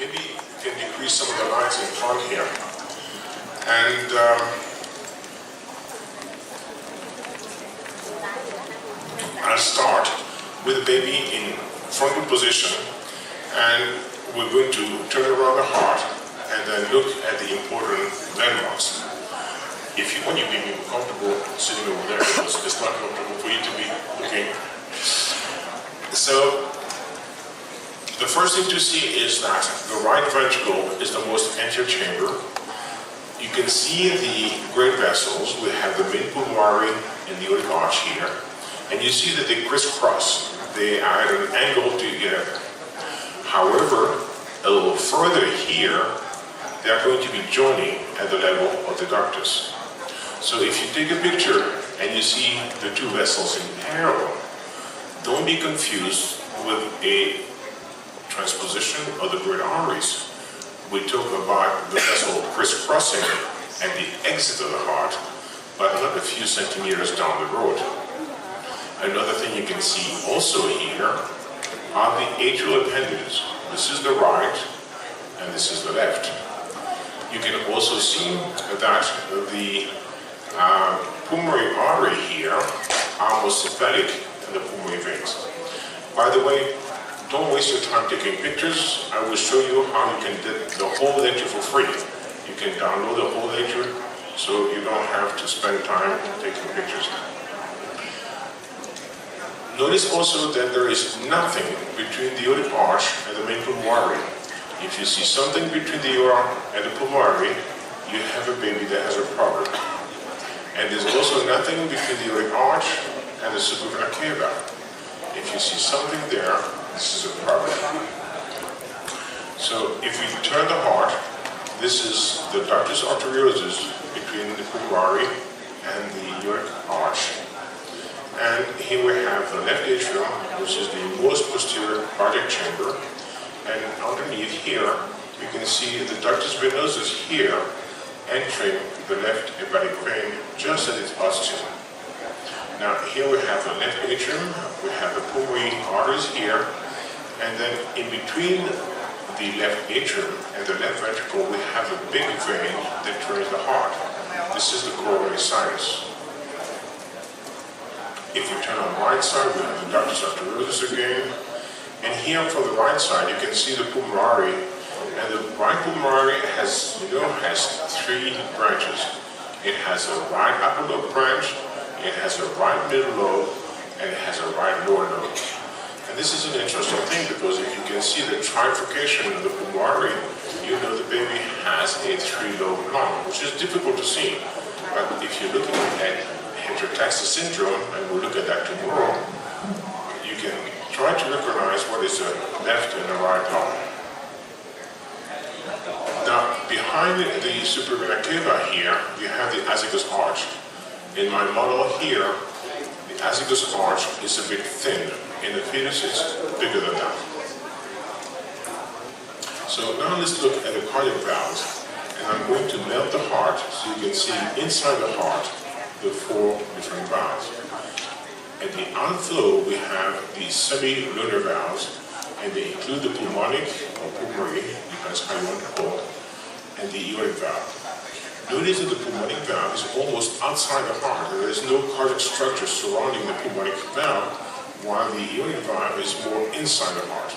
maybe you can decrease some of the lines in front here. And I'll start with the baby in frontal position, and we're going to turn around the heart and then look at the important landmarks. If you want your baby comfortable sitting over there, because it's not comfortable for you to be looking. So the first thing to see is that the right ventricle is the most anterior chamber. You can see the great vessels. We have the main pulmonary and the aortic arch here. And you see that they crisscross. They are at an angle together. However, a little further here, they are going to be joining at the level of the ductus. So if you take a picture and you see the two vessels in parallel, don't be confused with a transposition of the great arteries. We talk about the vessel crisscrossing at the exit of the heart, but not a few centimeters down the road. Another thing you can see also here are the atrial appendages. This is the right and this is the left. You can also see that the pulmonary artery here are most sympathetic to the pulmonary veins. By the way, don't waste your time taking pictures. I will show you how you can get the whole lecture for free. You can download the whole lecture so you don't have to spend time taking pictures. Notice also that there is nothing between the aortic arch and the main pulmonary. If you see something between the aorta and the pulmonary, you have a baby that has a problem. And there's also nothing between the aortic arch and the supravenous cava. If you see something there, this is a problem. So if we turn the heart, this is the ductus arteriosus between the pulmonary and the aortic arch. And here we have the left atrium, which is the most posterior cardiac chamber. And underneath here, you can see the ductus venosus here entering the left hepatic vein just at its ostium. Now here we have the left atrium, we have the pulmonary arteries here, and then in between the left atrium and the left ventricle, we have a big vein that drains the heart. This is the coronary sinus. If we turn on the right side, we have the ductus arteriosus again. And here from the right side, you can see the pulmonary. And the right pulmonary has three branches. It has a right upper lobe branch, it has a right middle lobe, and it has a right lower lobe. And this is an interesting thing because if you can see the trifurcation of the pulmonary, you know the baby has a three-lobe lung, which is difficult to see. But if you're looking at heterotaxis syndrome, and we'll look at that tomorrow, you can try to recognize what is the left and the right lung. Now, behind the supravenous cava here, you have the azygous arch. In my model here, the azygous arch is a bit thin. In the fetus, it's bigger than that. So now let's look at the cardiac valves. And I'm going to melt the heart so you can see inside the heart the four different valves. At the outflow, we have the semi-lunar valves, and they include the pulmonic or pulmonary, depends how you want to call it, and the aortic valve. Notice that the pulmonic valve is almost outside the heart. There is no cardiac structure surrounding the pulmonic valve, while the aortic valve is more inside the heart.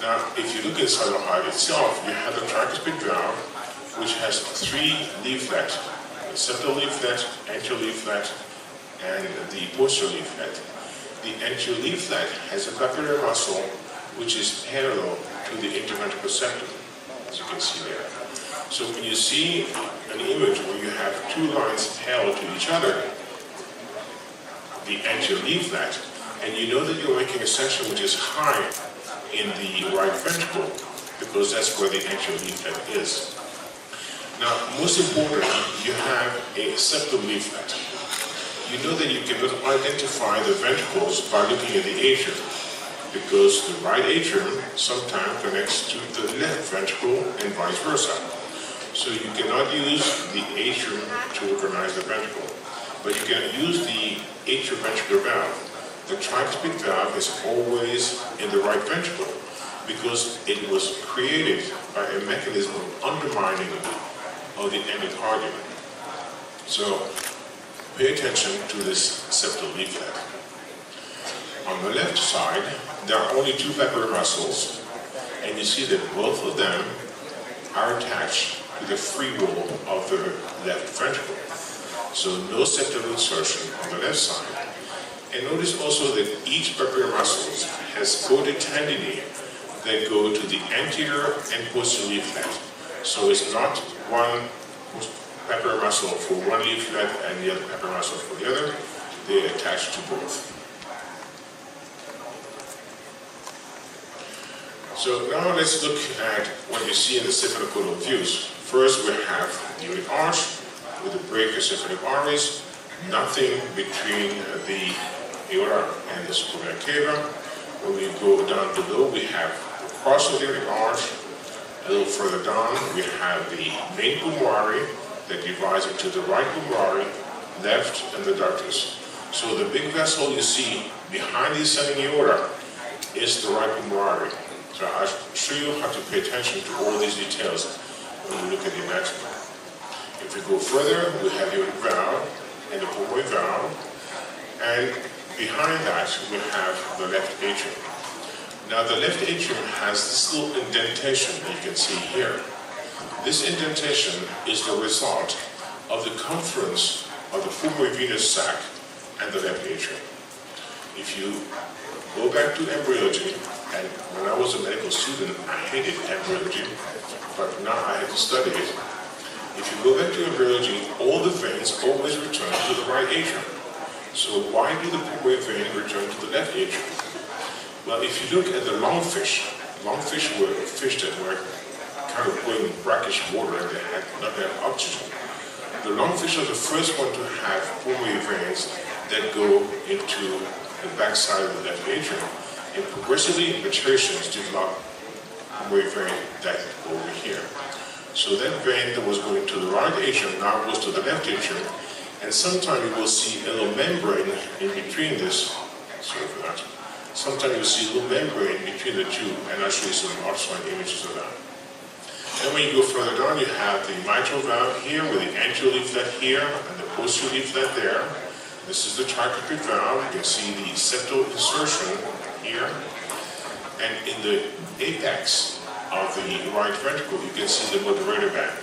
Now, if you look inside the heart itself, you have the tricuspid valve, which has three leaflets: the septal leaflet, anterior leaflet, and the posterior leaflet. The anterior leaflet has a capillary muscle which is parallel to the interventricular septum, as you can see there. So when you see an image where you have two lines parallel to each other, the anterior leaflet, and you know that you're making a section which is high in the right ventricle, because that's where the anterior leaflet is. Now, most important, you have a septal leaflet. You know that you cannot identify the ventricles by looking at the atrium, because the right atrium sometimes connects to the left ventricle and vice versa. So you cannot use the atrium to recognize the ventricle, but you can use the atrioventricular valve. The tricuspid valve is always in the right ventricle, because it was created by a mechanism of undermining of the endocardium. So pay attention to this septal leaflet. On the left side, there are only two papillary muscles, and you see that both of them are attached to the free wall of the left ventricle. So no septal insertion on the left side. And notice also that each papillary muscle has coated tendinae that go to the anterior and posterior leaflet. So it's not one papillary muscle for one leaflet and the other papillary muscle for the other. They are attached to both. So now let's look at what you see in the cephalocodal views. First we have the aortic arch with the brachiocephalic arteries, nothing between the aorta and the superior cava. When we go down below, we have the cross of the aortic arch. A little further down, we have the main pulmonary that divides into the right pulmonary, left, and the ductus. So the big vessel you see behind the ascending aorta is the right pulmonary. So I'll show you how to pay attention to all these details when we look at the anatomy. If we go further, we have the aortic valve and the pulmonary valve, and behind that we have the left atrium. Now the left atrium has this little indentation that you can see here. This indentation is the result of the confluence of the pulmonary venous sac and the left atrium. If you go back to embryology, and when I was a medical student, I hated embryology, but now I have to study it. If you go back to embryology, all the veins always return to the right atrium. So why do the pulmonary vein return to the left atrium? Well, if you look at the lungfish were fish that were kind of going in brackish water and they had not enough oxygen. The lungfish are the first one to have pulmonary veins that go into the backside of the left atrium. And progressively, mutations develop pulmonary vein that go over here. So that vein that was going to the right atrium now goes to the left atrium, and sometimes you will see a little membrane in between this. Sorry for that. Sometimes you'll see a little membrane between the two, and I'll show you some ultrasound images of that. Then when you go further down, you have the mitral valve here with the anterior leaflet here and the posterior leaflet there. This is the tricuspid valve. You can see the septal insertion here. And in the apex of the right ventricle, you can see the moderator band.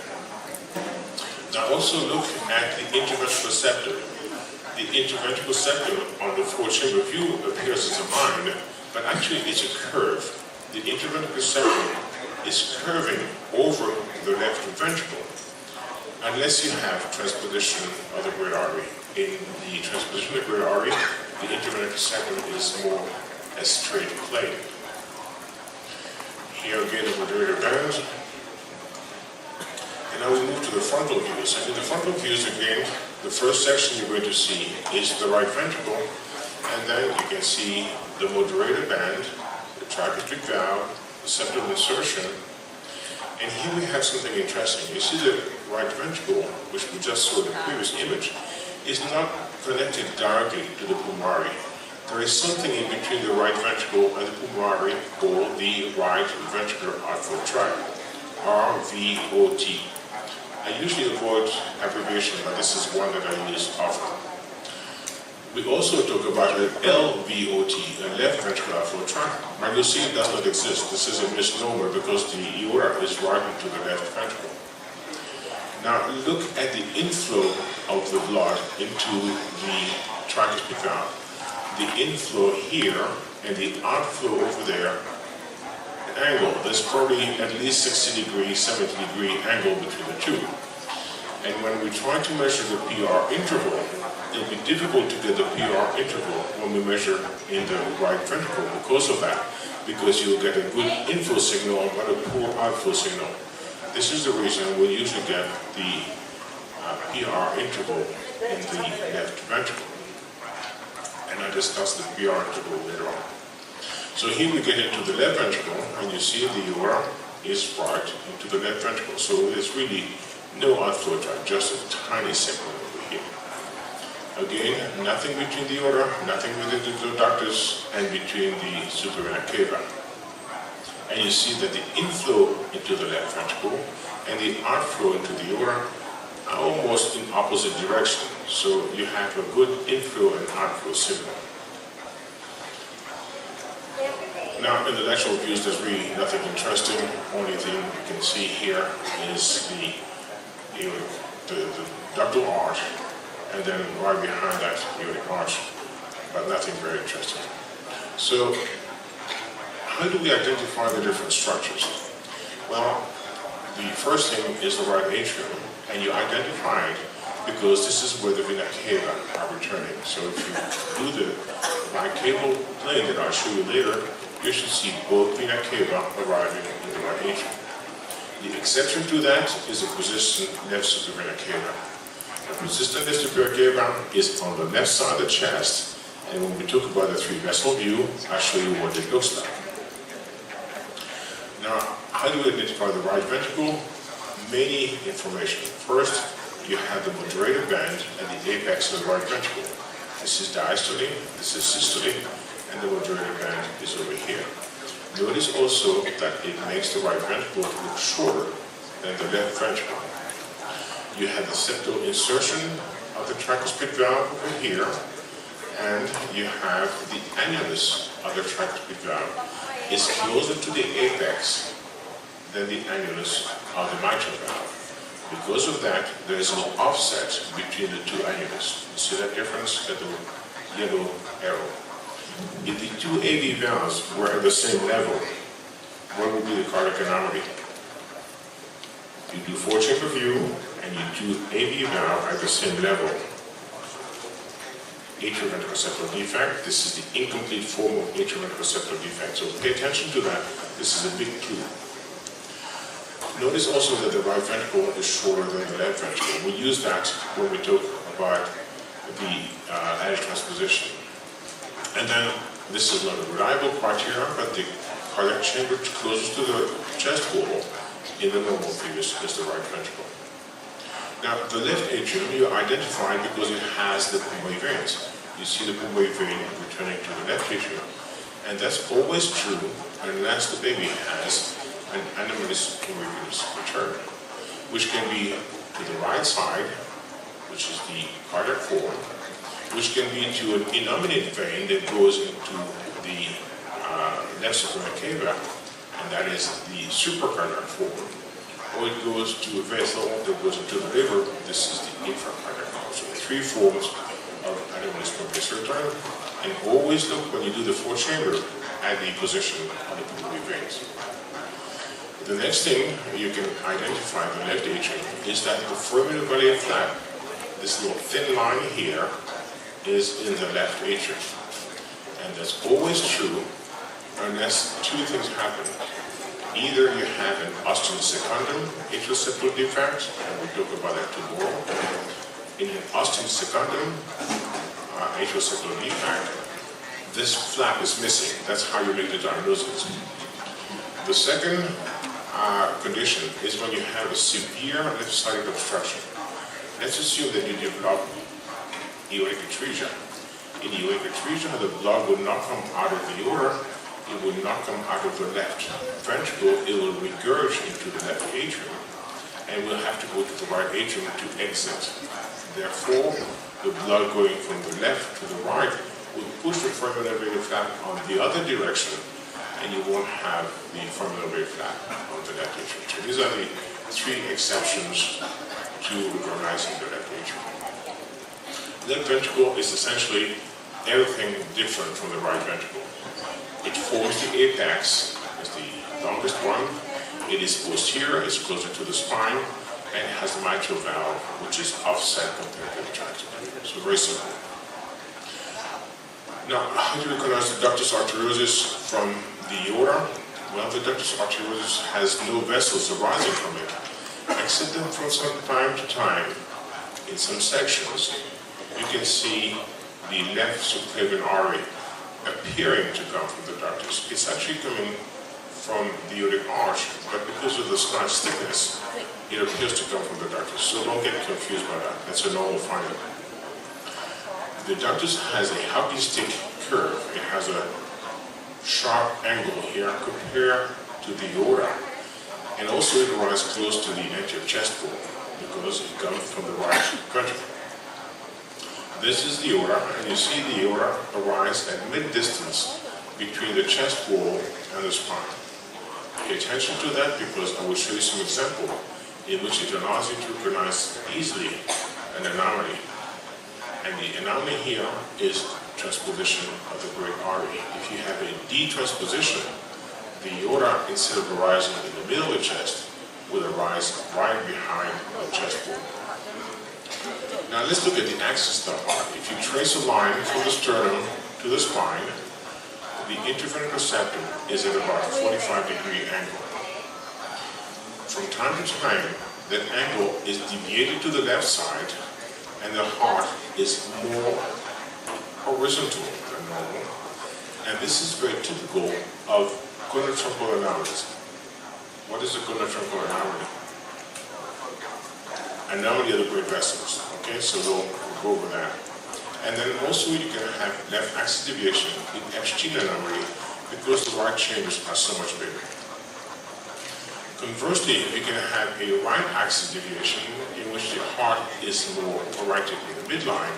Now also look at the interventricular septum. The interventricular septum on the four-chamber view appears as a line, but actually it's a curve. The interventricular septum is curving over the left ventricle, unless you have transposition of the great artery. In the transposition of the great artery, the interventricular septum is more a straight plane. Here again the moderator band. And now we move to the frontal views. And in the frontal views again, the first section you're going to see is the right ventricle, and then you can see the moderator band, the tricuspid valve, the septal insertion. And here we have something interesting. You see the right ventricle, which we just saw in the previous image, is not connected directly to the pulmonary. There is something in between the right ventricle and the pulmonary called the right ventricular outflow tract, RVOT. I usually avoid abbreviation, but this is one that I use often. We also talk about an LVOT, a left ventricular outflow tract, but you'll see it does not exist. This is a misnomer because the aorta is right into the left ventricle. Now look at the inflow of the blood into the tricuspid valve. The inflow here and the outflow over there, an angle. There's probably at least 60 degree, 70 degree angle between the two. And when we try to measure the PR interval, it'll be difficult to get the PR interval when we measure in the right ventricle because of that, because you'll get a good inflow signal but a poor outflow signal. This is the reason we usually get the PR interval in the left ventricle. And I discuss the PR interval later on. So here we get into the left ventricle, and you see the aorta is right into the left ventricle. So there's really no outflow tract, just a tiny segment over here. Again, nothing between the aorta, nothing within the ductus, and between the superior cava. and you see that the inflow into the left ventricle and the outflow into the aorta are almost in opposite direction. So you have a good inflow and outflow signal. Now, in the lateral views, there's really nothing interesting. Only thing you can see here is the ductal arch, and then right behind that, aortic arch, but nothing very interesting. So, how do we identify the different structures? Well, the first thing is the right atrium, and you identify it because this is where the vena cava are returning. So if you do the bicaval plane that I'll show you later, you should see both vena cava arriving in the right atrium. The exception to that is the position left to the vena cava. The position left to the vena cava is on the left side of the chest, and when we talk about the three-vessel view, I'll show you what it looks like. Now, how do we identify the right ventricle? Many information. First, you have the moderator band at the apex of the right ventricle. This is diastole, this is systole, and the moderator band is over here. Notice also that it makes the right ventricle look shorter than the left ventricle. You have the septal insertion of the tricuspid valve over here, and you have the annulus of the tricuspid valve. It's closer to the apex than the annulus of the mitral valve. Because of that, there is an offset between the two annulus. You see that difference? That yellow arrow. If the two AV valves were at the same level, what would be the cardiac anomaly? You do four-chamber view, and you do AV valve at the same level. Atrioventricular septal defect. This is the incomplete form of atrioventricular septal defect. So pay attention to that. This is a big clue. Notice also that the right ventricle is shorter than the left ventricle. We use that when we talk about the lateral transposition. And then, this is not a reliable criteria, but the cardiac chamber closest to the chest wall in the normal view is the right ventricle. Now, the left atrium you identify because it has the pulmonary veins. You see the pulmonary vein returning to the left atrium. And that's always true unless the baby has an anomalous pulmonary venous return, which can be to the right side, which is the cardiac form, which can be to an innominate vein that goes into the left vena cava, and that is the supracardiac form, or it goes to a vessel that goes into the liver. This is the infracardiac form. So three forms of anomalous pulmonary return, and always look when you do the fourth chamber at the position of the pulmonary veins. The next thing you can identify the left atrium is that the foraminal flap, this little thin line here, is in the left atrium. And that's always true unless two things happen. Either you have an ostium secundum atrial septal defect, and we'll talk about that tomorrow. In an ostium secundum atrial septal defect, this flap is missing. That's how you make the diagnosis. The second condition is when you have a severe left-sided obstruction. Let's assume that you develop aortic atresia. In aortic atresia, the blood will not come out of the aorta, it will not come out of the left ventricle, it will regurge into the left atrium, and will have to go to the right atrium to exit. Therefore, the blood going from the left to the right will push the foraminal flap on the other direction, and you won't have the foraminal flap on the left atrium. So these are the three exceptions to recognizing the left atrium. Left ventricle is essentially everything different from the right ventricle. It forms the apex, is the longest one. It is posterior, it's closer to the spine, and it has the mitral valve, which is offset compared to the tricuspid. So very simple. Now, how do you recognize the ductus arteriosus from the aorta? Well, the ductus arteriosus has no vessels arising from it, except that from time to time, in some sections, you can see the left subclavian artery appearing to come from the ductus. It's actually coming from the aortic arch, but because of the slice thickness, it appears to come from the ductus. So don't get confused by that. That's a normal finding. The ductus has a hockey stick curve. It has a sharp angle here compared to to the aorta, and also it arises close to the anterior chest wall because it comes from the right ventricle. This is the aorta, and you see the aorta arise at mid-distance between the chest wall and the spine. Pay attention to that because I will show you some example in which it allows you to recognize easily an anomaly. And the anomaly here is transposition of the great artery. If you have a detransposition, the aorta, instead of arising in the middle of the chest, will arise right behind the chest wall. Now let's look at the axis of the heart. If you trace a line from the sternum to the spine, the interventricular septum is at about a 45-degree angle. From time to time, that angle is deviated to the left side, and the heart is more horizontal than normal. And this is very typical of goniotruncal anomalies. What is a goniotruncal anomaly? Anomaly of the great vessels. Okay, so we'll go over that. And then also you're going to have left axis deviation in Epstein anomaly because the right chambers are so much bigger. Conversely, you're going to have a right axis deviation in which the heart is more oriented in the midline,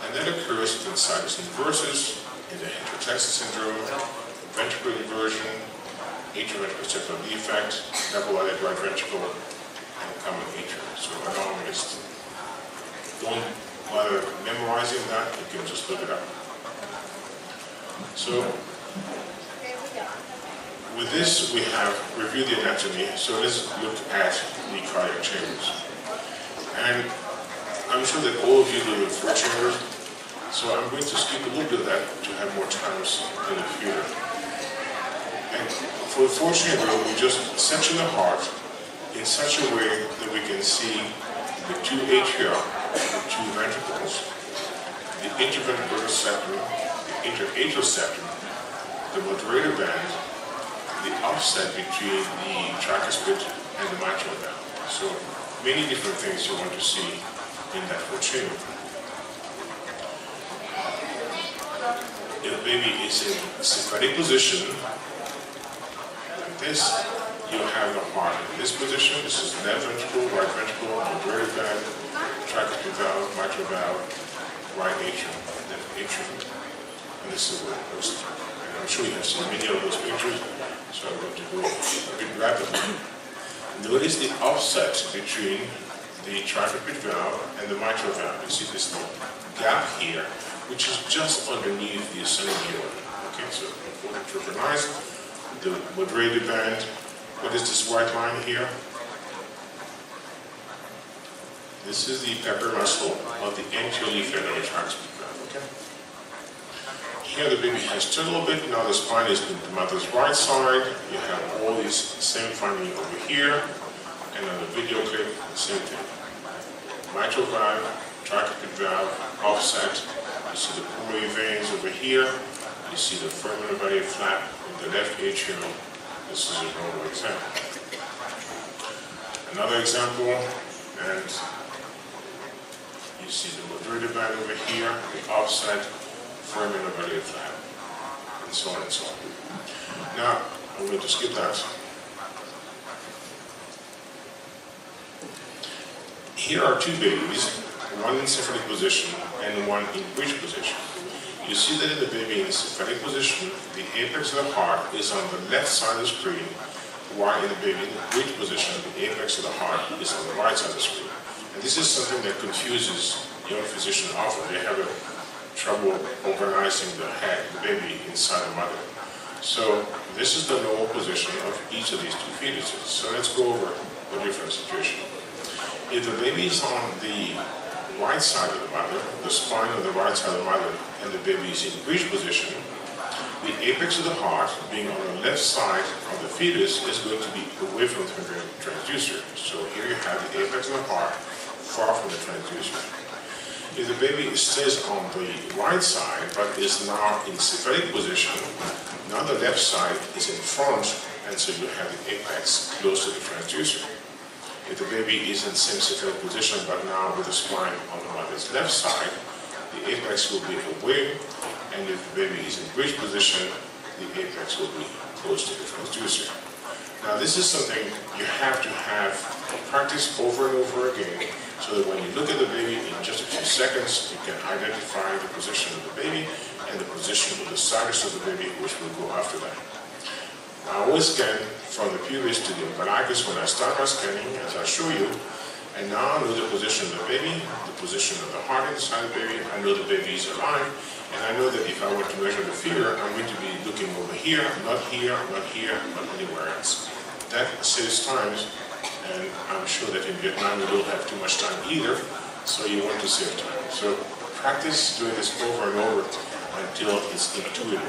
and that occurs in sinus inversus, in the heterotextus syndrome, ventricular inversion, atrioventricular septal defect, double-eyelid right ventricle, and common atrium. So anomalies. Don't bother memorizing that, you can just look it up. So, with this, we have reviewed the anatomy, so let's look at the cardiac chambers. And I'm sure that all of you know the 4 chambers, so I'm going to skip a little bit of that to have more times in the future. And for the 4 chamber, we just section the heart in such a way that we can see the 2 atria, the 2 ventricles, the interventricular septum, the interatrial septum, the moderator band, the offset between the tricuspid and the mitral valve. So many different things you want to see in that 4 chamber. If the baby is in sympathetic position, like this, you have the heart in this position. This is left ventricle, right ventricle, moderator valve, tricuspid valve, mitral valve, right atrium, left atrium, and this is what it looks like. And I'm sure you have seen many of those pictures, so I'm going to go a bit rapidly. Notice the offset between the tricuspid valve and the mitral valve. You see this little gap here, which is just underneath the ascending aorta. Okay, so important to recognize the moderator band. What is this white line here? This is the pepper muscle of the anterior leaf end of the tricuspid valve. Okay. Here the baby has turned a little bit. Now the spine is the mother's right side. You have all these same findings over here, and on the video clip, the same thing. Mitral valve, tricuspid valve, offset. You see the pulmonary veins over here. You see the foramen flap in the left atrium. This is a normal example. Another example, and you see the moderator band over here, the offset, foramen flap, and so on and so on. Now, I'm going to skip that. Here are 2 babies, one in sympathetic position and one in bridge position. You see that in the baby in sympathetic position, the apex of the heart is on the left side of the screen, while in the baby in the bridge position, the apex of the heart is on the right side of the screen. And this is something that confuses young physicians often. They have trouble organizing the head, the baby inside the mother. So this is the normal position of each of these 2 fetuses. So let's go over the different situation. If the baby is on the right side of the mother, the spine on the right side of the mother, and the baby is in bridge position, the apex of the heart, being on the left side of the fetus, is going to be away from the transducer. So here you have the apex of the heart far from the transducer. If the baby stays on the right side, but is now in sympathetic position, now the left side is in front, and so you have the apex close to the transducer. If the baby is in the same sympathetic position, but now with the spine on the mother's left side, the apex will be away, and if the baby is in bridge position, the apex will be close to the transducer. Now this is something you have to practice over and over again, so that when you look at the baby in just a few seconds, you can identify the position of the baby and the position of the sinus of the baby, which will go after that. I always scan from the pelvis to the umbilicus when I start my scanning, as I show you, and now I know the position of the baby, the position of the heart inside the baby. I know the baby is alive, and I know that if I were to measure the fever, I'm going to be looking over here, not here, not here, not anywhere else. That saves time, and I'm sure that in Vietnam we don't have too much time either, so you want to save time. So practice doing this over and over until it's intuitive.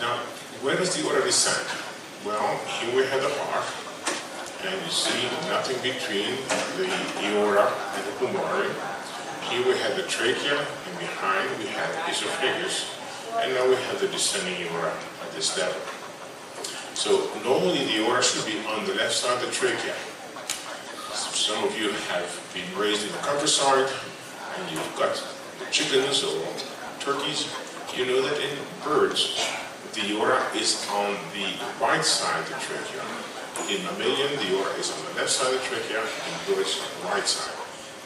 Now, where does the aorta descend? Well, here we have the heart, and you see nothing between the aorta and the pulmonary. Here we have the trachea, and behind we have the esophagus, and now we have the descending aorta at this level. So normally the aorta should be on the left side of the trachea. Some of you have been raised in the countryside, and you've got chickens or turkeys. You know that in birds, the aorta is on the right side of the trachea. In mammalian, the aorta is on the left side of the trachea, and birds on the right side.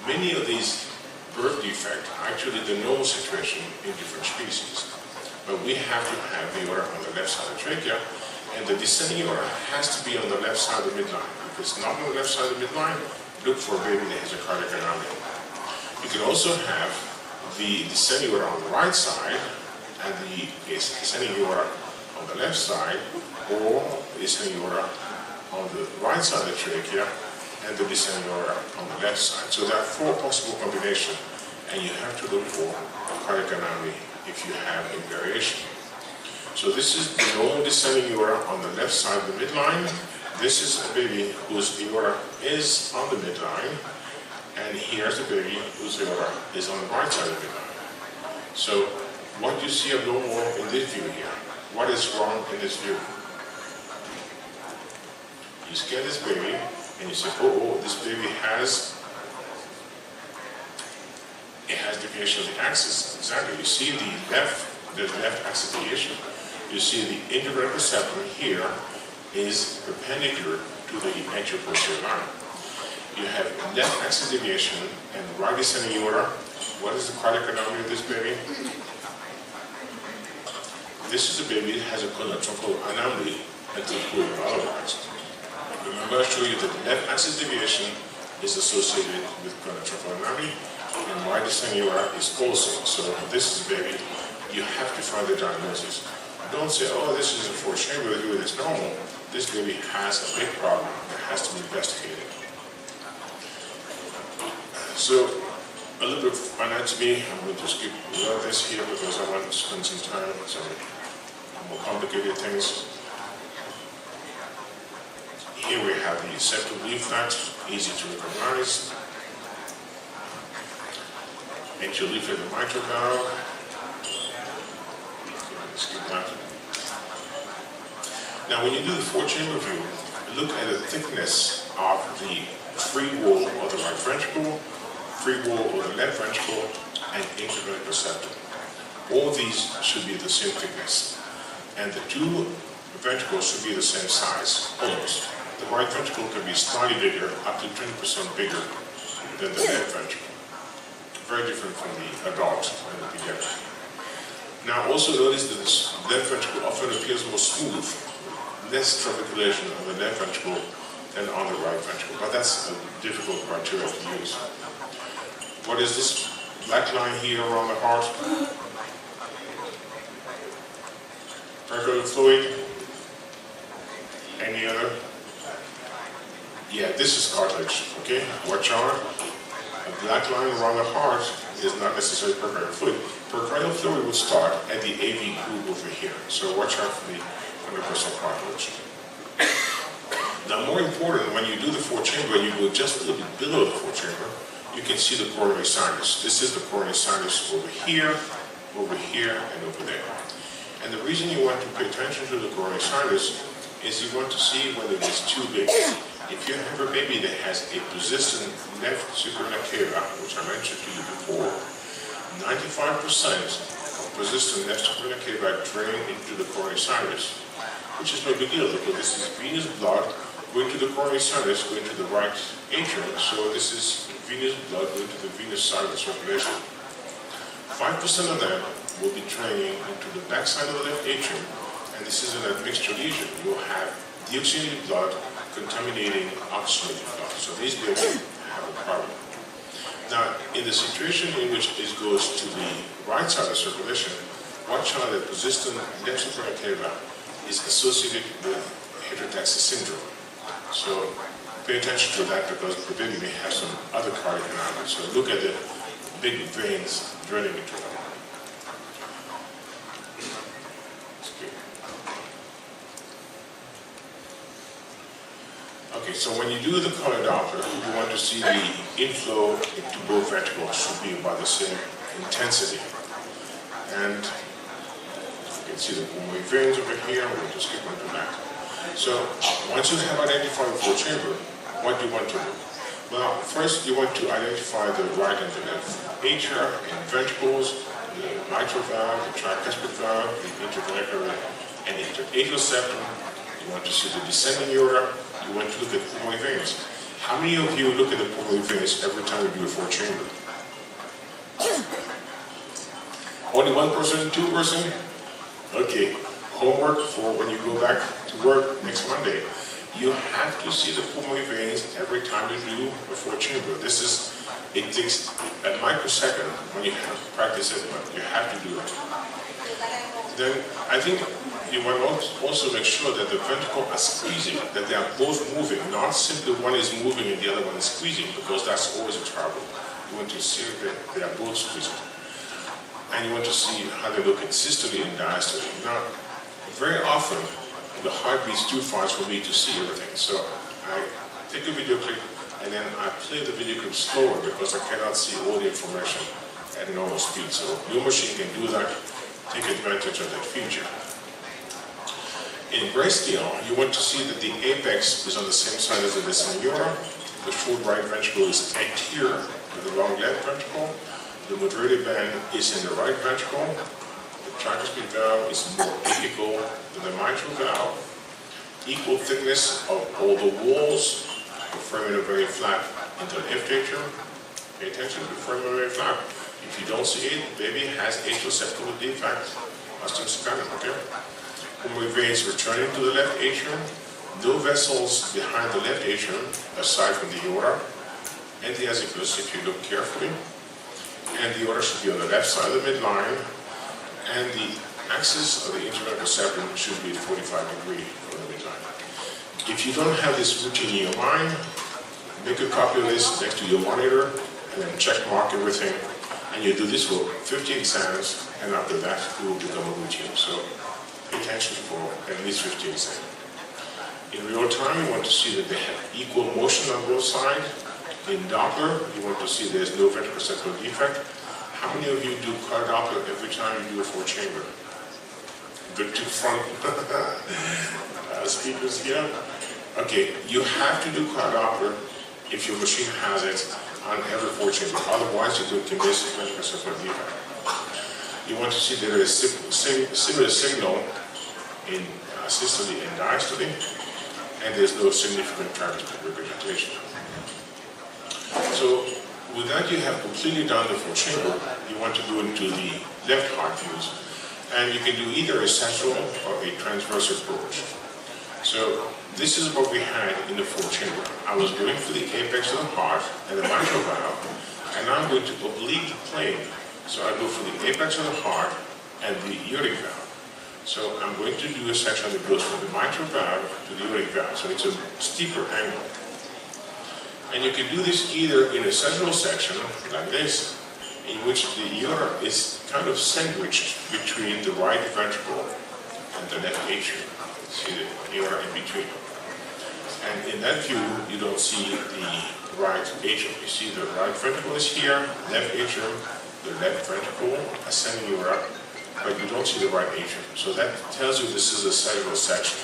Many of these birth defects are actually the normal situation in different species. But we have to have the aorta on the left side of the trachea, and the descending aorta has to be on the left side of the midline. If it's not on the left side of the midline, look for a baby that has a cardiac anomaly. You can also have the descending aorta on the right side, and the descending aorta on the left side, or the descending aorta on the right side of the trachea, and the descending aorta on the left side. So there are 4 possible combinations, and you have to look for cardiac anomaly if you have a variation. So this is the normal descending aorta on the left side of the midline. This is a baby whose aorta is on the midline, and here's the baby whose aorta is on the right side of the midline. So what do you see abnormal in this view here? What is wrong in this view? You scan this baby, and you say, oh, this baby has deviation of the axis. Exactly. You see the left axis deviation. You see the intravenous receptor here is perpendicular to the anterior posterior line. You have left axis deviation and right descending aorta. What is the cardiac anomaly of this baby? This is a baby that has a truncal anomaly until proven otherwise. Remember I showed you that the left axis deviation is associated with truncal anomaly, and right descending aorta is also. So this is a baby, you have to find the diagnosis. Don't say, oh, this is a 4-chamber, the baby is normal. This baby has a big problem that has to be investigated. So, a little bit of anatomy. I'm going to skip a lot of this here because I want to spend some time on some more complicated things. Here we have the septal leaflet, easy to recognize. Anterior leaflet of the mitral valve. Skip that. Now, when you do the 4-chamber view, look at the thickness of the free wall of the right ventricle, free wall of the left ventricle, and intravenous receptor. All these should be the same thickness, and the 2 ventricles should be the same size, almost. The right ventricle can be slightly bigger, up to 20% bigger than the left ventricle. Very different from the adult and the pediatric. Now, also notice that this left ventricle often appears more smooth, less trabeculation on the left ventricle than on the right ventricle, but that's a difficult criteria to use. What is this black line here around the heart? Peripheral fluid? Any other? Yeah, this is cartilage, okay? Watch out. A black line around the heart is not necessarily peripheral fluid. Peripheral fluid will start at the AV groove over here, so watch out for the 100% cartilage. Now, more important, when you do the 4-chamber, you go just a little bit below the 4-chamber, you can see the coronary sinus. This is the coronary sinus over here, and over there. And the reason you want to pay attention to the coronary sinus is you want to see whether it is too big. If you have a baby that has a persistent left superior cava, which I mentioned to you before, 95% of persistent left superior cava drain into the coronary sinus. which is no big deal because this is venous blood going to the coronary sinus, going to the right atrium. So this is venous blood going to the venous side of the circulation. 5% of them will be draining into the back side of the left atrium, and this is an admixture lesion. You'll have deoxygenated blood contaminating oxygenated blood. So these babies have a problem. Now, in the situation in which it goes to the right side of circulation, watch out that persistent left superior valve is associated with heterotaxis syndrome. So pay attention to that because the baby may have some other cardiac anomalies. So look at the big veins draining into them. Okay, so when you do the color Doppler, you want to see the inflow into both ventricles should be about the same intensity. And you can see the pulmonary veins over here. We'll just skip on to that. So once you have identified the flow chamber, what do you want to do? Well, first you want to identify the right and the left atria and ventricles, the mitral valve, the tricuspid valve, the interventricular and interatrial septum. You want to see the descending aorta. You want to look at pulmonary veins. How many of you look at the pulmonary veins every time you do a flow chamber? Only 1%, 2%? Okay, homework for when you go back to work next Monday. You have to see the pulmonary veins every time you do a flow chamber. It takes a microsecond when you have to practice it, but you have to do it. Then I think you want to also make sure that the ventricle are squeezing, that they are both moving, not simply one is moving and the other one is squeezing, because that's always a trouble. You want to see that they are both squeezing. And you want to see how they look in systole and diastole. Now, very often, the heart beats too fast for me to see everything. So I take a video clip and then I play the video clip slower because I cannot see all the information at normal speed. So your machine can do that. Take advantage of that feature. In brachial, you want to see that the apex is on the same side as the descending aorta. The short right ventricle is anterior to the long left ventricle. The moderator band is in the right ventricle. The tricuspid valve is more apical than the mitral valve. Equal thickness of all the walls. The foramen are very flat in the left atrium. Pay attention to the foramen very flat. If you don't see it, baby has atrial septal defect. Osteosclerosis, okay? Pulmonary veins returning to the left atrium. No vessels behind the left atrium, aside from the aorta. And the azygos, if you look carefully. And the aorta should be on the left side of the midline. And the axis of the interventricular septum should be 45 degrees from the midline. If you don't have this routine in your mind, make a copy of this next to your monitor, and then check mark everything. And you do this for 50 exams, and after that, it will become a routine. So pay attention for at least 50 exams. In real time, you want to see that they have equal motion on both sides. In Doppler, you want to see there's no ventricular septal defect. How many of you do car Doppler every time you do a flow chamber? The two front speakers here. Okay, you have to do car Doppler if your machine has it on every flow chamber. Otherwise, you can miss ventricular septal defect. You want to see that there is similar signal in systole and diastole, and there's no significant tricuspid regurgitation. So with that, you have completely done the flow chamber. You want to go into the left heart views, and you can do either a central or a transverse approach. So this is what we had in the flow chamber. I was going for the apex of the heart and the mitral valve, and now I'm going to oblique the plane. So I go for the apex of the heart and the aortic valve. So I'm going to do a section that goes from the mitral valve to the aortic valve. So it's a steeper angle. And you can do this either in a central section, like this, in which the aorta is kind of sandwiched between the right ventricle and the left atrium. See the aorta in between. And in that view, you don't see the right atrium. You see the right ventricle is here, left atrium, the left ventricle, ascending aorta, but you don't see the right atrium. So that tells you this is a sagittal section.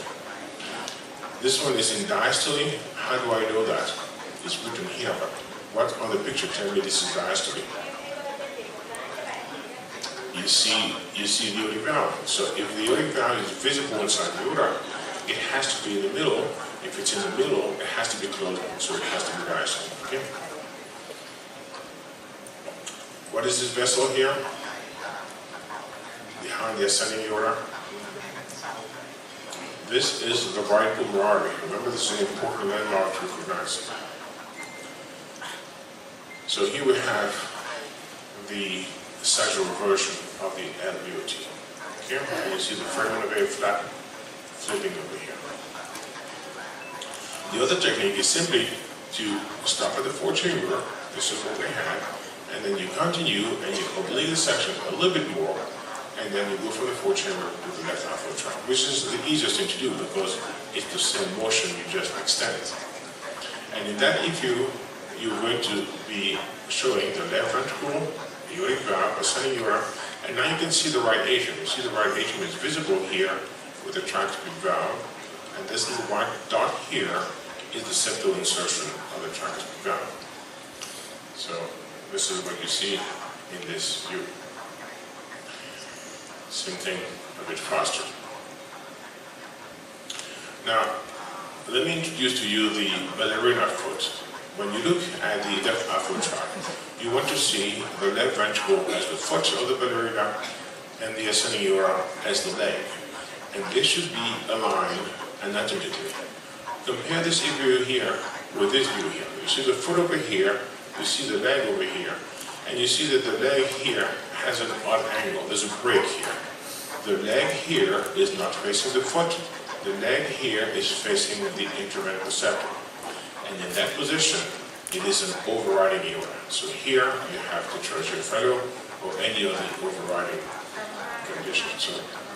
This one is in diastole. How do I know that? It's written here, but what on the picture tell me this is diastole? You see the aortic valve. So if the aortic valve is visible inside the aorta, it has to be in the middle. If it's in the middle, it has to be closed, so it has to be diastole. Okay? What is this vessel here? Behind the ascending aorta? This is the right pulmonary artery. Remember, this is an important landmark to recognize. So here we have the sagittal version of the LVOT. Okay? And you see the foramen very flat, flipping over here. The other technique is simply to stop at the fourth chamber. This is what we had. And then you continue and you oblique the section a little bit more. And then you go from the fourth chamber to the left outflow tract, which is the easiest thing to do because it's the same motion, you just extend it. And in that EQ, you're going to be showing the left ventricle, aortic valve, ascending aorta, and now you can see the right atrium. You see the right atrium is visible here with the tricuspid valve, and this little white dot here is the septal insertion of the tricuspid valve. So this is what you see in this view. Same thing, a bit faster. Now, let me introduce to you the ballerina foot. When you look at the left outflow tract, you want to see the left ventricle as the foot of the ballerina and the ascending aorta as the leg. And this should be aligned anatomically. Compare this view here with this view here. You see the foot over here, you see the leg over here, and you see that the leg here has an odd angle. There's a break here. The leg here is not facing the foot. The leg here is facing the interventricular septum. And in that position, it is an overriding aorta. So here you have the tertiary fellow or any other overriding condition. So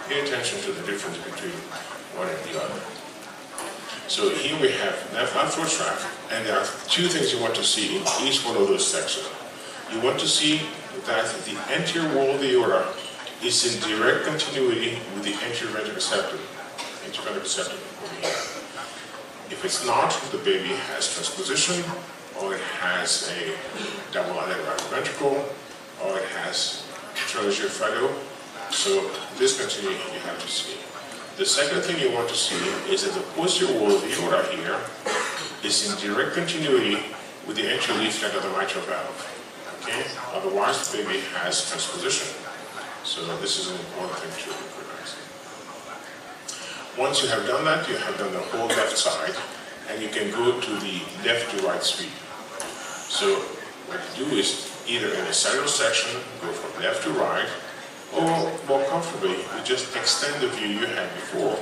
pay attention to the difference between one and the other. So here we have left outflow tract, and there are two things you want to see in each one of those sections. You want to see that the anterior wall of the aorta is in direct continuity with the anterior ventricular septum. Over here. If it's not, the baby has transposition, or it has a double added right ventricle, or it has tertiary fellow. So this continuity you have to see. The second thing you want to see is that the posterior wall of the aorta here is in direct continuity with the anterior leaflet of the mitral valve. Okay? Otherwise, the baby has transposition. So this is an important thing to recognize. Once you have done that, you have done the whole left side, and you can go to the left to right sweep. So what you do is either in a sagittal section, go from left to right, or more comfortably, you just extend the view you had before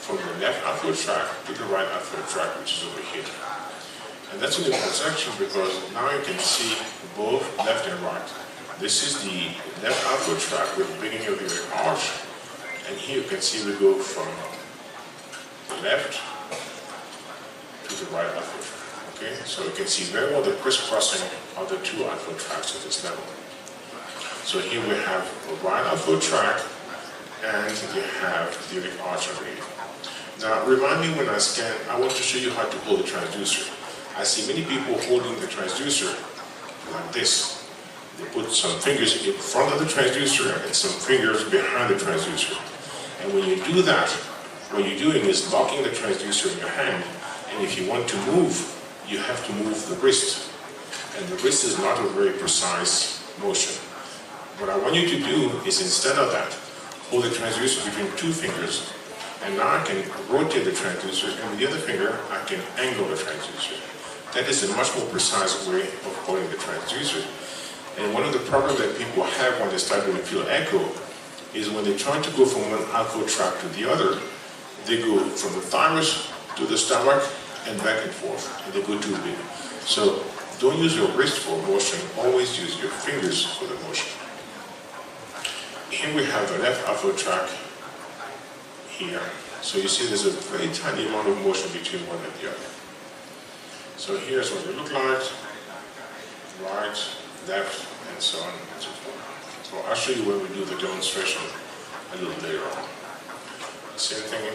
from the left outflow tract to the right outflow tract, which is over here. And that's an important section because now you can see both left and right. This is the left outflow tract with the beginning of the arch, and here you can see we go from the left to the right outflow tract. Okay, so you can see very well the crisscrossing of the two outflow tracts at this level. So here we have a right outflow tract, and you have the aortic arch underneath. Now, remind me when I scan, I want to show you how to hold the transducer. I see many people holding the transducer like this. They put some fingers in front of the transducer and some fingers behind the transducer. And when you do that, what you're doing is locking the transducer in your hand, and if you want to move, you have to move the wrist. And the wrist is not a very precise motion. What I want you to do is, instead of that, hold the transducer between two fingers, and now I can rotate the transducer, and with the other finger, I can angle the transducer. That is a much more precise way of holding the transducer. And one of the problems that people have when they start doing field echo is when they try to go from one outflow tract to the other, they go from the thymus to the stomach and back and forth, and they go too big. So don't use your wrist for motion, always use your fingers for the motion. Here we have the left outflow tract here. So you see there's a very tiny amount of motion between one and the other. So here's what it look like, right, left, and so on and so forth. So I'll show you when we do the demonstration a little later on. Same thing,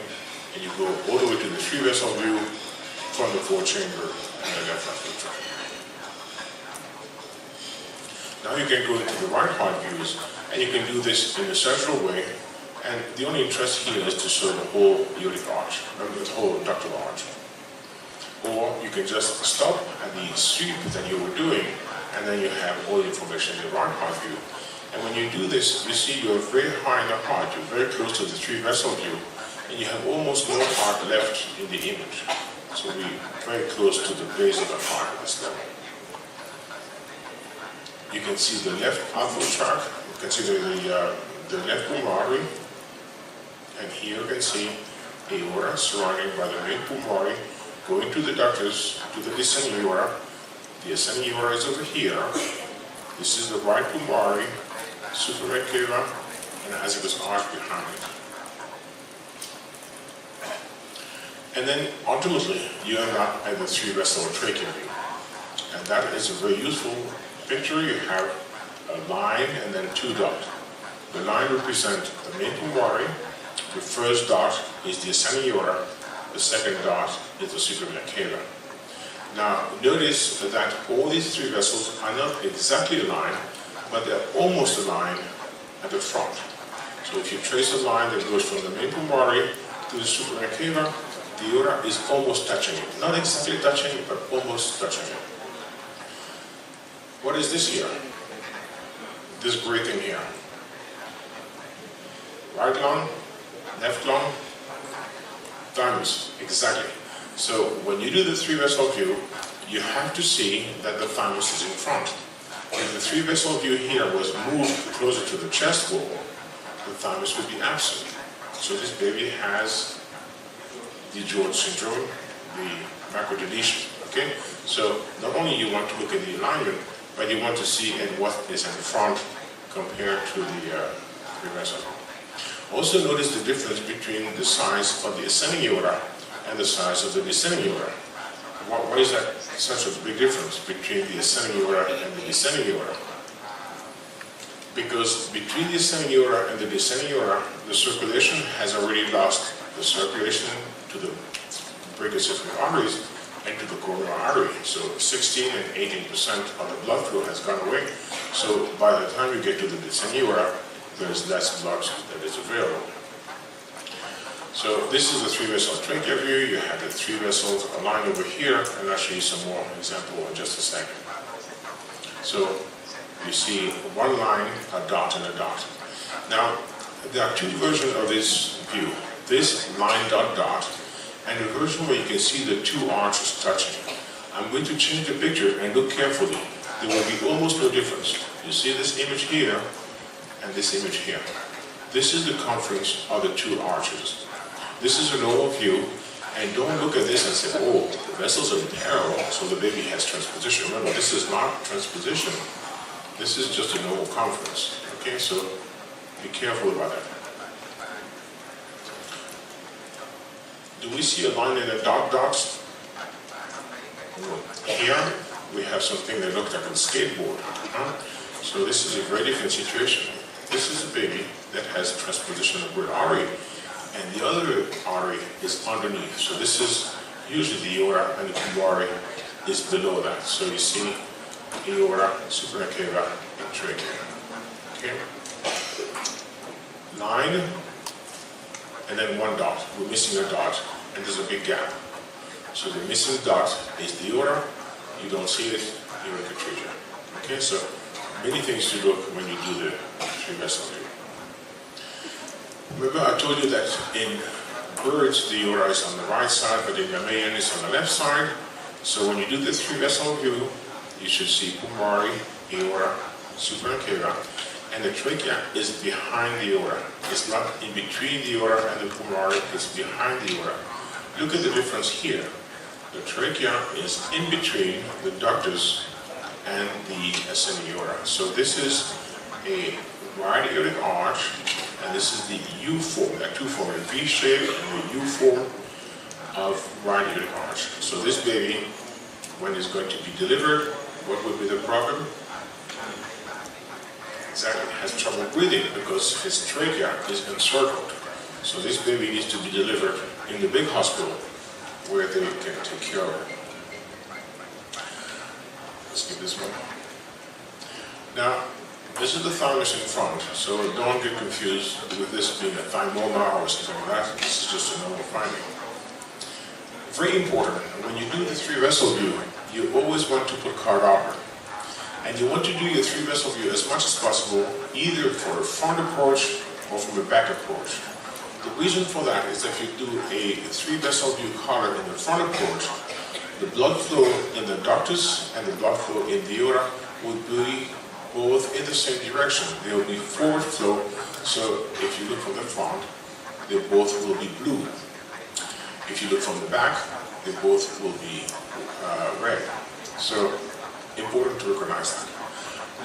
and you go all the way to the three-vessel view from the fourth chamber and the left outflow tract. Now you can go into the right heart views, and you can do this in a central way, And the only interest here is to show the whole aortic arch, the whole ductal arch. Or you can just stop at the sweep that you were doing, and then you have all the information in the right heart view. And when you do this, you see you're very high in the heart, you're very close to the three vessel view, and you have almost no heart left in the image. So we're very close to the base of the heart at this level. You can see the left outflow tract, consider the left pulmonary, and here you can see aorta surrounding by the main pulmonary, going to the ductus, to the descending aorta. The ascending aorta is over here. This is the right pulmonary, suprared cava, and azygos arch behind it. And then ultimately, you end up at the three vessel trachea view. And that is a very useful picture. You have a line and then two dots. The line represents the main pulmonary. The first dot is the ascending aorta. The second dot is the suprared cava. Now, notice that all these three vessels are not exactly aligned, but they're almost aligned at the front. So if you trace a line that goes from the main pulmonary to the suprared cava, the aorta is almost touching it. Not exactly touching it, but almost touching it. What is this here? This gray thing here. Right lung, left lung, thymus, exactly. So when you do the three vessel view, you have to see that the thymus is in front. If the three vessel view here was moved closer to the chest wall, the thymus would be absent. So this baby has the George syndrome, the macrodeletion. Okay? So not only you want to look at the alignment, but you want to see in what is in front compared to the three vessel. Also notice the difference between the size of the ascending aorta and the size of the descending aorta. Why is that such a big difference between the ascending aorta and the descending aorta? Because between the ascending aorta and the descending aorta, the circulation has already lost the circulation to the brachiocephalic arteries and to the coronary artery. So 16 and 18% of the blood flow has gone away. So by the time you get to the descending aorta, there's less blood that is available. So this is the three vessel trachea view. You have the three vessels aligned over here, and I'll show you some more example in just a second. So you see one line, a dot, and a dot. Now, there are two versions of this view. This line dot dot, and the version where you can see the two arches touching. I'm going to change the picture and look carefully. There will be almost no difference. You see this image here and this image here. This is the conference of the two arches. This is a normal view, and don't look at this and say, oh, the vessels are in parallel, so the baby has transposition. Remember, this is not transposition. This is just a normal conference. Okay, so be careful about that. Do we see a line in the dot dots? Here, we have something that looks like a skateboard. So this is a very different situation. This is a baby that has transposition of great artery, and the other artery is underneath. So this is usually the aorta, and the pulmonary is below that. So you see aorta, suprared cava, and trachea. Okay? Line, and then one dot. We're missing a dot, and there's a big gap. So the missing dot is the aorta. You don't see it, aortic trachea. Okay, so many things to look when you do the three vessel view. Remember, I told you that in birds the aorta is on the right side, but in mammalian it's on the left side. So when you do the three vessel view, you should see pulmonary, aorta, suprared cava, and the trachea is behind the aorta. It's not in between the aorta and the pulmonary, it's behind the aorta. Look at the difference here. The trachea is in between the ductus and the ascending aorta. So this is a wide aortic arch, and this is the U form. There are two forms, a V shape and the U form of right aortic arch. So this baby, when it's going to be delivered, what would be the problem? Exactly, has trouble breathing because his trachea is encircled. So this baby needs to be delivered in the big hospital where they can take care of it. Let's get this one. Now, This is the thymus in front, so don't get confused with this being a thymoma or something like that. This is just a normal finding. Very important, when you do the three-vessel view, you always want to put card upper. And you want to do your three-vessel view as much as possible, either for a front approach or from a back approach. The reason for that is that if you do a three-vessel view collar in the front approach, the blood flow in the ductus and the blood flow in the aorta will be both in the same direction. They will be forward flow, so if you look from the front, they both will be blue. If you look from the back, they both will be red. So, important to recognize that.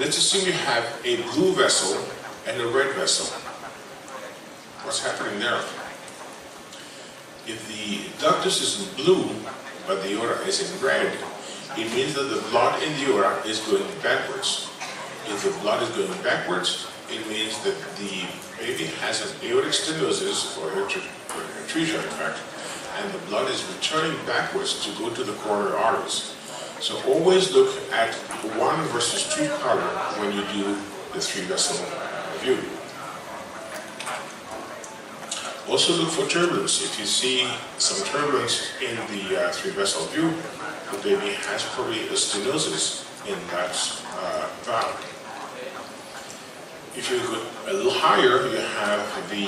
Let's assume you have a blue vessel and a red vessel. What's happening there? If the ductus is in blue, but the aorta is in red, it means that the blood in the aorta is going backwards. If the blood is going backwards, it means that the baby has an aortic stenosis, or atresia in fact, and the blood is returning backwards to go to the coronary arteries. So always look at 1 versus 2 color when you do the three-vessel view. Also look for turbulence. If you see some turbulence in the three-vessel view, the baby has probably a stenosis in that valve. If you go a little higher, you have the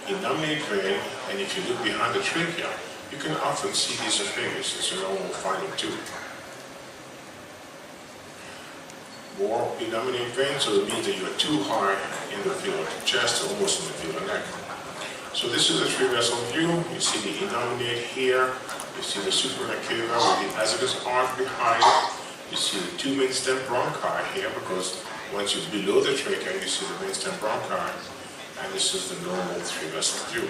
innominate vein, and if you look behind the trachea, you can often see these fingers. It's a normal finding too. More innominate vein, so it means that you are too high in the field of the chest, almost in the field of neck. So this is a three-vessel view. You see the innominate here. You see the superior cava with the azygos arch behind. You see the 2 main stem bronchi here, because once you're below the trachea, you see the main stem bronchi, and this is the normal three-vessel view.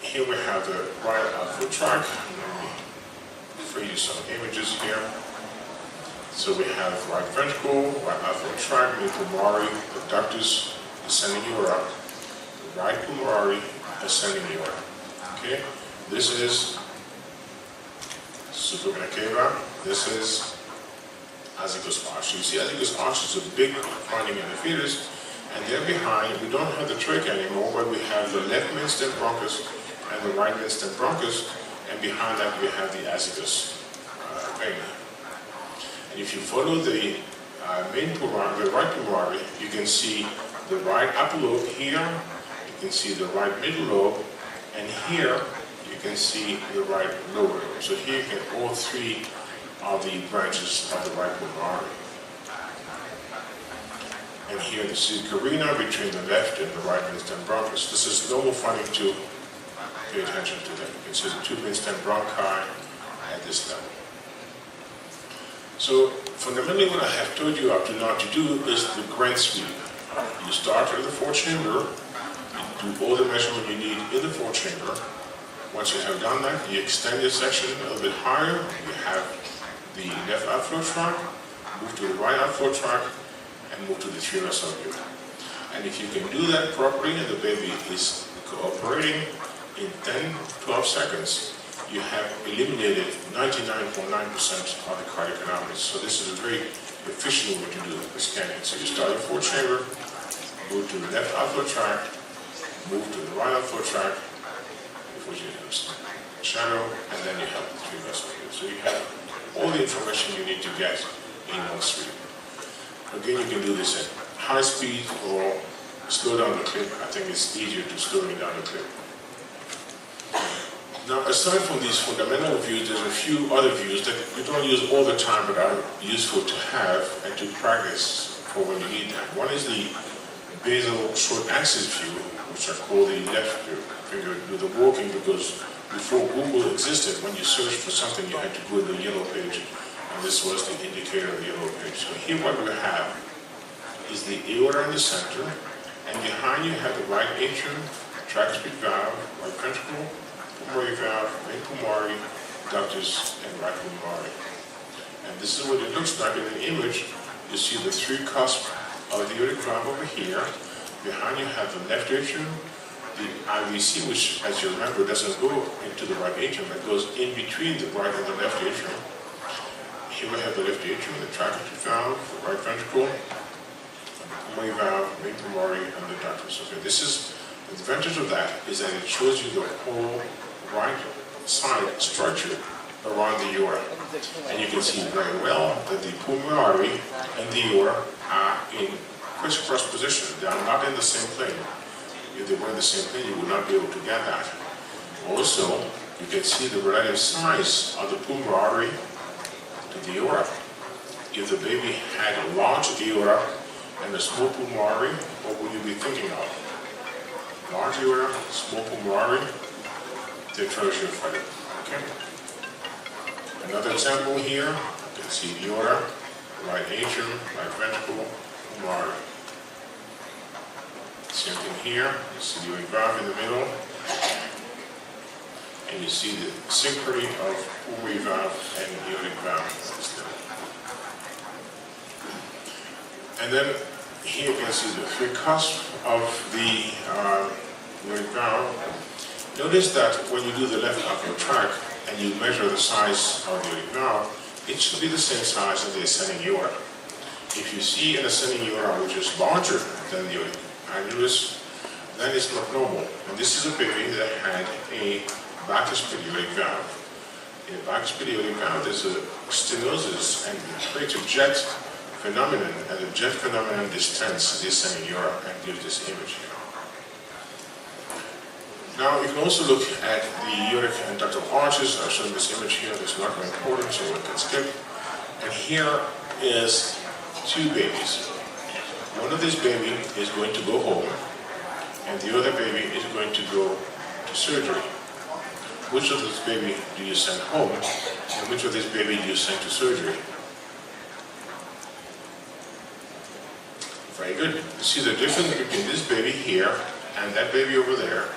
Here we have the right outflow tract. Let me show you some images here. So we have right ventricle, right outflow tract, mid pulmonary, the ductus, ascending aorta, the right pulmonary, ascending aorta. Okay, this is superior cava. This is azygos arch. You see, azygos arch is a big finding in the fetus, and there behind we don't have the trachea anymore, but we have the left main stem bronchus and the right main stem bronchus, and behind that we have the azygos vein. And if you follow the main pulmonary, the right pulmonary, you can see the right upper lobe here, you can see the right middle lobe, and here you can see the right lower lobe. So here you get all 3 of the branches of the right pulmonary. And here this is carina between the left and the right main stem bronchus. This is normal finding to pay attention to that. You can see the 2 main stem bronchi at this level. So fundamentally what I have told you up to now to do is the grand sweep. You start in the 4th chamber, you do all the measurement you need in the 4th chamber. Once you have done that, you extend your section a little bit higher. You have the left outflow tract, move to the right outflow tract, and move to the three-vessel view. And if you can do that properly and the baby is cooperating, in 10-12 seconds, you have eliminated 99.9% of the cardiac anomalies. So this is a very efficient way to do the scanning. So you start in 4th chamber, move to the left outflow tract, move to the right outflow tract, before you use shadow, and then you have the three-vessel view. So you have all the information you need to get in one sweep. Again, you can do this at high speed or slow down the clip. I think it's easier to slow down the clip. Now, aside from these fundamental views, there's a few other views that you don't use all the time but are useful to have and to practice for when you need them. One is the basal short axis view, which I call the left finger do the walking, because before Google existed, when you searched for something, you had to go to the yellow page, and this was the indicator of the yellow page. So here what we have is the aorta in the center, and behind you have the right atrium, tricuspid valve, right ventricle, pulmonary valve, main pulmonary, ductus, and right pulmonary. And this is what it looks like in the image. You see the 3 cusps of the aortic valve over here. Behind you have the left atrium, the IVC, which, as you remember, doesn't go into the right atrium, it goes in between the right and the left atrium. here we have the left atrium, the tricuspid valve, the right ventricle, the pulmonary valve, main pulmonary, and the ductus. Okay, this is the advantage of that is that it shows you the whole right side structure around the aorta, and you can see very well that the pulmonary artery and the aorta are in crisscross position. They are not in the same plane. If they were in the same plane, you would not be able to get that. Also, you can see the relative size of the pulmonary artery to the aorta. If the baby had a large aorta and a small pulmonary artery, what would you be thinking of? Large aorta, small pulmonary artery, the treasure fighter. Okay. Another example here, you can see the aorta, right atrium, right ventricle, pulmonary artery. Same thing here, you see the aortic valve in the middle, and you see the synchrony of pulmonary valve and the aortic valve. And then here you can see the three cusps of the aortic valve. Notice that when you do the left upper track and you measure the size of the aortic valve, it should be the same size as the ascending aorta. If you see an ascending aorta which is larger than the aortic annulus, then it's not normal. And this is a baby that had a bicuspid aortic valve. In a bicuspid aortic valve, there's a stenosis and it creates a jet phenomenon, and the jet phenomenon distends the ascending aorta and gives this image here. Now you can also look at the aortic and ductal arches. I've shown this image here. It's not very important, so we can skip. And here is two babies. One of these baby is going to go home, and the other baby is going to go to surgery. Which of this baby do you send home, and which of this baby do you send to surgery? Very good. You see the difference between this baby here and that baby over there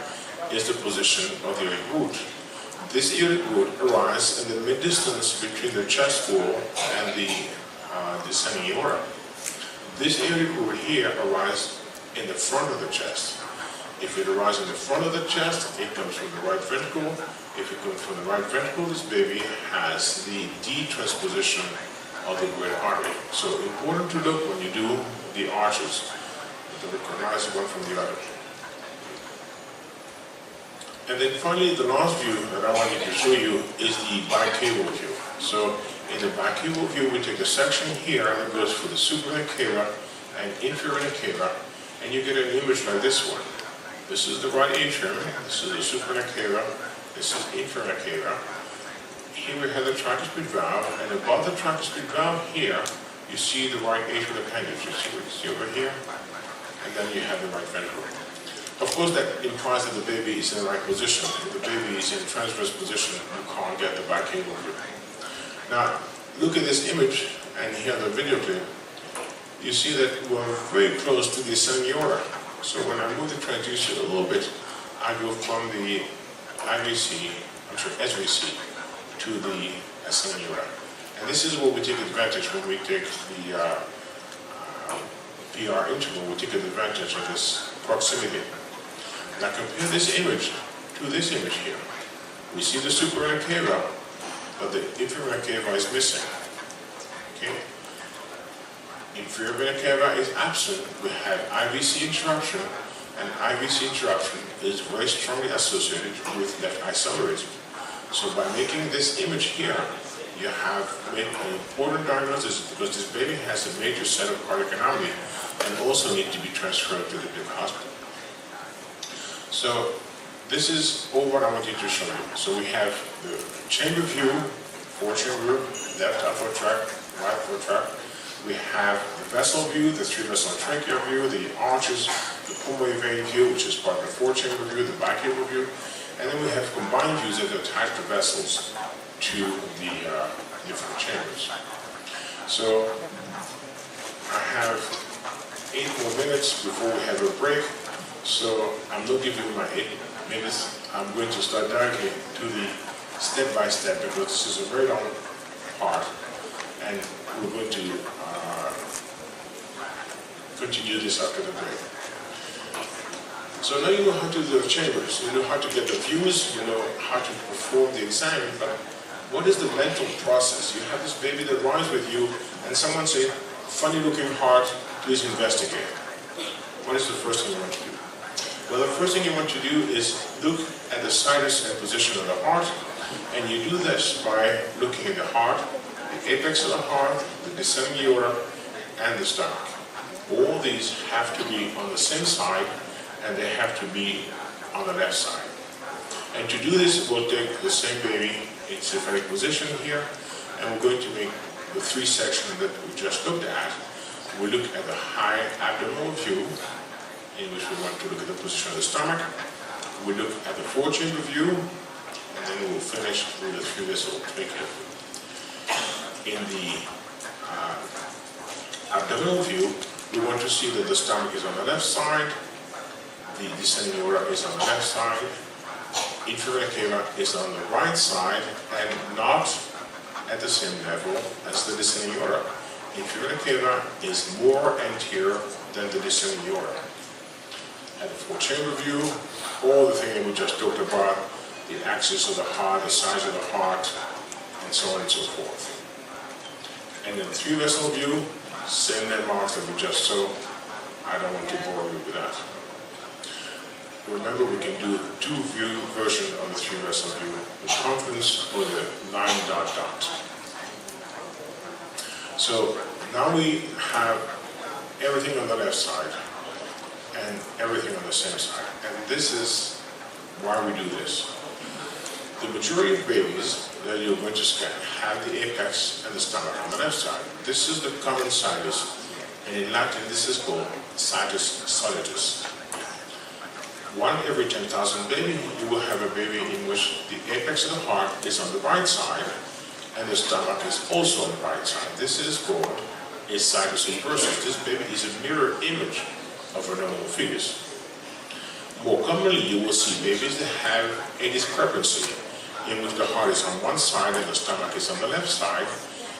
is the position of the aortic root. This aortic root arises in the mid-distance between the chest wall and the descending aorta. This aortic root here arises in the front of the chest. If it arises in the front of the chest, it comes from the right ventricle. If it comes from the right ventricle, this baby has the detransposition of the great artery. So important to look when you do the arches, to recognize one from the other. And then finally, the last view that I wanted to show you is the bicaval view. So in the bicaval view, we take a section here that goes for the supravena cava and infravena cava, and you get an image like this one. This is the right atrium, this is the supravena cava, this is infravena cava. Here we have the tricuspid valve, and above the tricuspid valve here, you see the right atrial appendage. You see what you see over here? And then you have the right ventricle. Of course, that implies that the baby is in the right position. If the baby is in transverse position, you can't get the bicaval view. Now, look at this image, and here the video clip. You see that we're very close to the ascending aorta. So when I move the transducer a little bit, I go from the SVC to the ascending aorta. And this is what we take advantage when we take the PR interval. We take advantage of this proximity. Now compare this image to this image here. We see the supravena cava, but the infravena cava is missing. Okay? Inferior vena cava is absent. We have IVC interruption, and IVC interruption is very strongly associated with left isomerism. So by making this image here, you have made an important diagnosis because this baby has a major set of cardiac anomaly and also need to be transferred to the big hospital. So this is all what I wanted to show you. So we have the chamber view, 4-chamber, left upper tract, right upper tract. We have the vessel view, the 3-vessel trachea view, the arches, the pulmonary vein view, which is part of the 4-chamber view, the bicaval view, and then we have combined views that attach the vessels to the different chambers. So I have 8 more minutes before we have a break. So I'm not giving you my 8 minutes. I'm going to start directly to the step-by-step because this is a very long part, and we're going to continue this after the break. So now you know how to do the chambers, you know how to get the views, you know how to perform the exam, but what is the mental process? You have this baby that runs with you, and someone say, funny looking heart, please investigate. What is the first thing you want to do? Well, the first thing you want to do is look at the sinus and position of the heart, and you do this by looking at the heart, the apex of the heart, the descending aorta, and the stomach. All these have to be on the same side, and they have to be on the left side. And to do this, we'll take the same baby in symphatic position here, and we're going to make the three sections that we just looked at. We look at the high abdominal view, in which we want to look at the position of the stomach. We look at the four-chamber view, and then we will finish with the three-vessel twinkle. In the abdominal view, we want to see that the stomach is on the left side, the descending aorta is on the left side, inferior cava is on the right side, and not at the same level as the descending aorta. Inferior cava is more anterior than the descending aorta. At the four-chamber view, all the things that we just talked about, the axis of the heart, the size of the heart, and so on and so forth. And in the three-vessel view, same landmarks that we just saw. I don't want to bore you with that. Remember, we can do two-view version of the three-vessel view, the confidence or the 9 ... So now we have everything on the left side and everything on the same side. And this is why we do this. The majority of babies that you're going to scan have the apex and the stomach on the left side. This is the common sinus, and in Latin this is called sinus solidus. One every 10,000 baby, you will have a baby in which the apex of the heart is on the right side, and the stomach is also on the right side. This is called a sinus inversus. This baby is a mirror image of a normal fetus. More commonly, you will see babies that have a discrepancy in which the heart is on one side and the stomach is on the left side,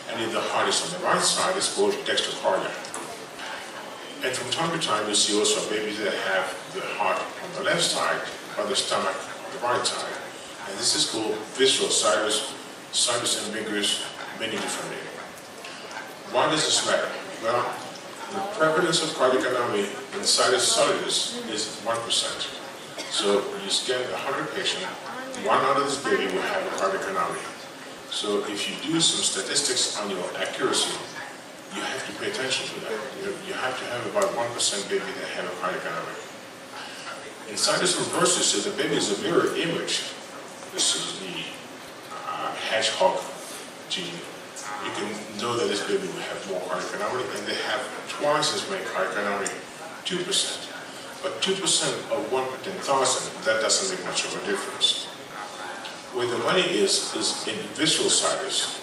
and if the heart is on the right side, it's called dextrocardia. And from time to time, you see also babies that have the heart on the left side, but the stomach on the right side. And this is called visceral sinus, sinus ambiguous, many different names. Why does this matter? Well, the prevalence of cardiac anomaly in sinus solidus is 1%. So you scan 100 patients, one out of this baby will have a cardiac anomaly. So if you do some statistics on your accuracy, you have to pay attention to that. You have to have about 1% baby that have a cardiac anomaly. In sinus inversus, the baby is a mirror image. This is the hedgehog gene. You can know that this baby will have more cardiac anomaly, and they have twice as many cardiac anomaly, 2%. But 2% of 1 per 10,000, that doesn't make much of a difference. Where the money is in visceral sinus.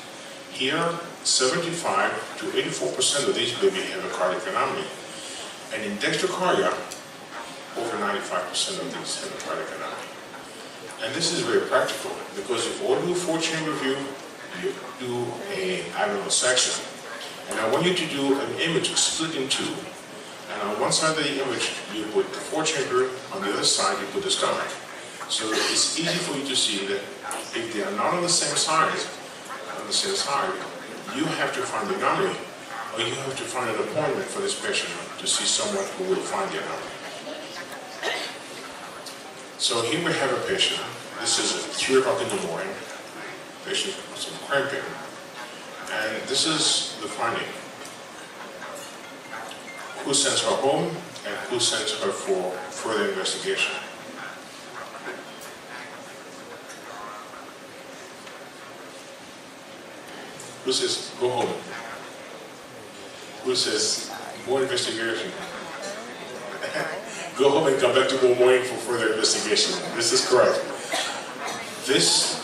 Here, 75 to 84% of these babies have a cardiac anomaly. And in dextrocardia, over 95% of these have a cardiac anomaly. And this is very practical, because if you do a four-chamber view, you do an abdominal section. And I want you to do an image split in two. And on one side of the image, you put the four-chamber, on the other side, you put the stomach. So it's easy for you to see that if they are not on the same side, you have to find the anomaly, or you have to find an appointment for this patient to see someone who will find the anomaly. So here we have a patient. This is at 3 o'clock in the morning. Patient with some cramping. And this is the finding. Who sends her home, and who sends her for further investigation? Who says, go home? Who says, more investigation? Go home and come back tomorrow morning for further investigation. This is correct. This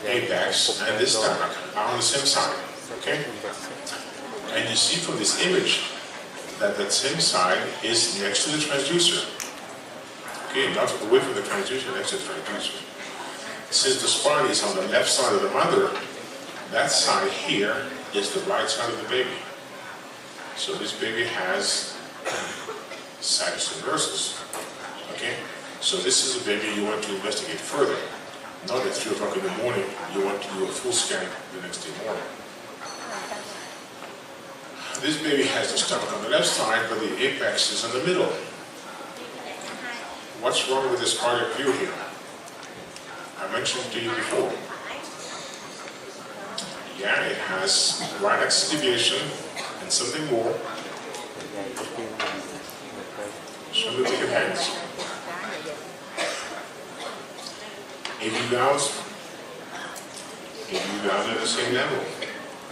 apex and this stomach are on the same side, okay? And you see from this image that that same side is next to the transducer. Okay, not away from the transducer, next to the transducer. Since the spine is on the left side of the mother, that side here is the right side of the baby. So this baby has sinus inversus. Okay? So this is a baby you want to investigate further. Not at 3 o'clock in the morning, you want to do a full scan the next day morning. This baby has the stomach on the left side, but the apex is in the middle. What's wrong with this cardiac view here? I mentioned to you before. Yeah, it has right axis deviation and something more. Show me with your hands. AV valves at the same level.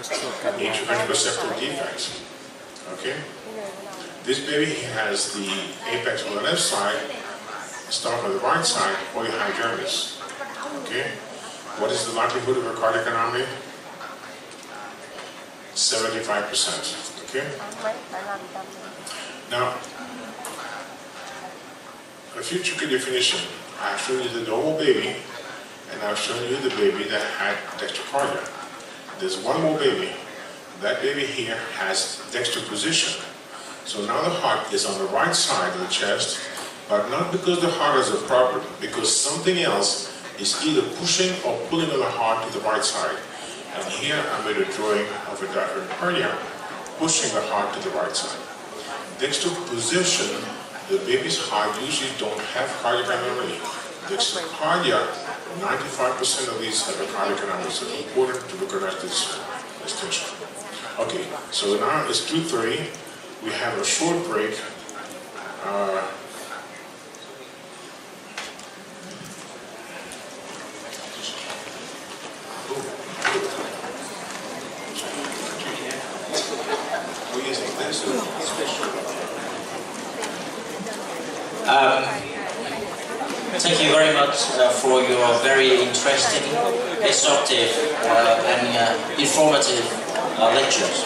Atrial receptor defects. Okay? This baby has the apex on the left side, stomach on the right side, polyhydramnios. Okay? What is the likelihood of a cardiac anomaly? 75%. Okay? Now, a few tricky definition. I've shown you the normal baby, and I've shown you the baby that had dextrocardia. There's one more baby. That baby here has dextroposition. So now the heart is on the right side of the chest, but not because the heart has a problem, because something else is either pushing or pulling on the heart to the right side. And here I made a drawing of a diaphragm pushing the heart to the right side. Dextroposition, the baby's heart usually don't have cardiac anomaly. Dextrocardia, 95% of these have a cardiac anomaly, so it's important to recognize this distinction. Okay, so now it's 2:30. We have a short break. Thank you very much for your very interesting, instructive and informative lectures.